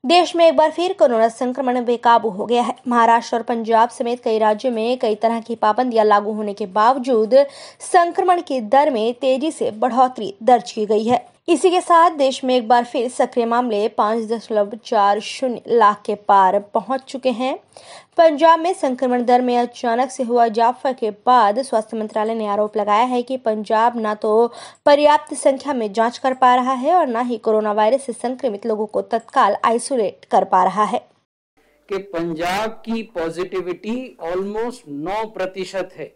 देश में एक बार फिर कोरोना संक्रमण बेकाबू हो गया है। महाराष्ट्र और पंजाब समेत कई राज्यों में कई तरह की पाबंदियां लागू होने के बावजूद संक्रमण की दर में तेजी से बढ़ोतरी दर्ज की गई है। इसी के साथ देश में एक बार फिर सक्रिय मामले 5.40 लाख के पार पहुंच चुके हैं। पंजाब में संक्रमण दर में अचानक से हुआ इजाफा के बाद स्वास्थ्य मंत्रालय ने आरोप लगाया है कि पंजाब न तो पर्याप्त संख्या में जांच कर पा रहा है और न ही कोरोना वायरस से संक्रमित लोगों को तत्काल आइसोलेट कर पा रहा है। कि पंजाब की पॉजिटिविटी ऑलमोस्ट 9% है।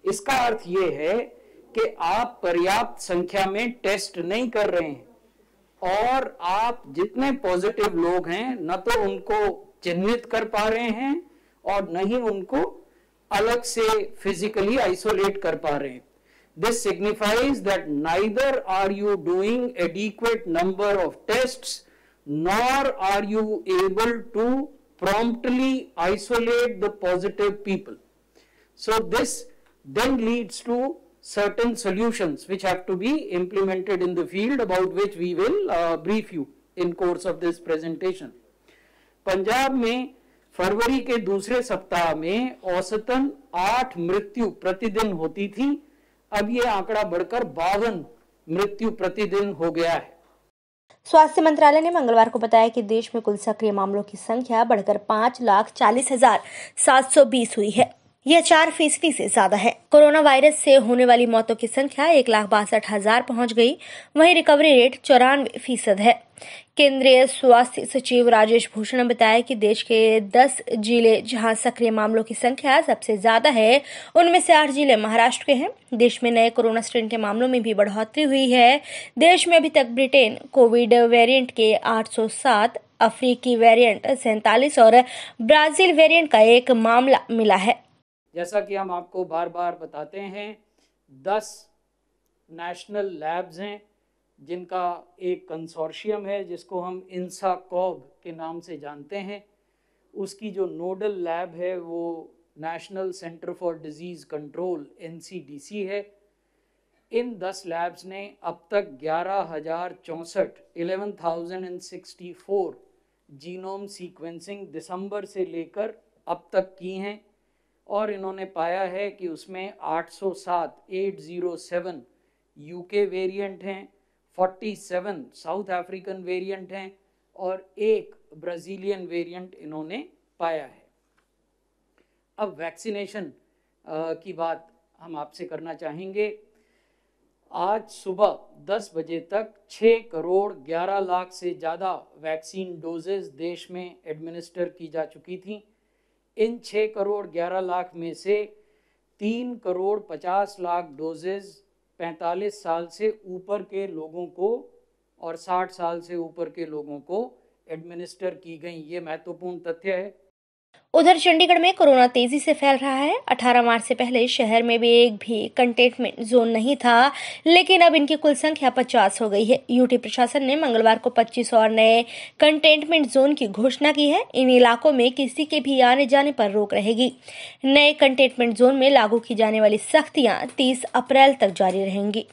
इसका अर्थ ये है कि आप पर्याप्त संख्या में टेस्ट नहीं कर रहे हैं और आप जितने पॉजिटिव लोग हैं न तो उनको चिन्हित कर पा रहे हैं और न ही उनको अलग से फिजिकली आइसोलेट कर पा रहे हैं। This signifies that neither are you doing adequate number of tests nor are you able to promptly isolate the positive people. So this then leads to certain solutions which have to be implemented in the field, about which we will brief you in course of this presentation. Punjab में फरवरी के दूसरे सप्ताह में औसतन 8 मृत्यु प्रतिदिन होती थी। अब ये आंकड़ा बढ़कर 52 मृत्यु प्रतिदिन हो गया है। स्वास्थ्य मंत्रालय ने मंगलवार को बताया कि देश में कुल सक्रिय मामलों की संख्या बढ़कर 5,40,720 हुई है। यह 4% से ज्यादा है। कोरोना वायरस से होने वाली मौतों की संख्या 1,62,000 पहुंच गई। वहीं रिकवरी रेट 94% है। केंद्रीय स्वास्थ्य सचिव राजेश भूषण ने बताया कि देश के 10 जिले जहां सक्रिय मामलों की संख्या सबसे ज्यादा है, उनमें से 8 जिले महाराष्ट्र के हैं। देश में नए कोरोना स्ट्रेन के मामलों में भी बढ़ोतरी हुई है। देश में अभी तक ब्रिटेन कोविड वेरिएंट के 807, अफ्रीकी वेरिएंट 47 और ब्राजील वेरिएंट का एक मामला मिला है। जैसा कि हम आपको बार बार बताते हैं, 10 नेशनल लैब्स हैं जिनका एक कंसोर्शियम है जिसको हम इंसाकॉग के नाम से जानते हैं। उसकी जो नोडल लैब है वो national centre for disease control NCDC है। इन 10 लैब्स ने अब तक 11,64 जीनोम सीक्वेंसिंग दिसंबर से लेकर अब तक की हैं और इन्होंने पाया है कि उसमें 807 यूके वेरिएंट हैं, 47 साउथ अफ्रीकन वेरिएंट हैं और एक ब्राज़ीलियन वेरिएंट इन्होंने पाया है। अब वैक्सीनेशन की बात हम आपसे करना चाहेंगे। आज सुबह 10 बजे तक 6,11,00,000 से ज़्यादा वैक्सीन डोजेज देश में एडमिनिस्टर की जा चुकी थी। इन 6,11,00,000 में से 3,50,00,000 डोजेज 45 साल से ऊपर के लोगों को और 60 साल से ऊपर के लोगों को एडमिनिस्टर की गई। ये महत्वपूर्ण तथ्य है। उधर चंडीगढ़ में कोरोना तेजी से फैल रहा है। 18 मार्च से पहले शहर में भी एक भी कंटेनमेंट जोन नहीं था, लेकिन अब इनकी कुल संख्या 50 हो गई है। यूटी प्रशासन ने मंगलवार को 25 और नए कंटेनमेंट जोन की घोषणा की है। इन इलाकों में किसी के भी आने जाने पर रोक रहेगी। नए कंटेनमेंट जोन में लागू की जाने वाली सख्तियां 30 अप्रैल तक जारी रहेंगी।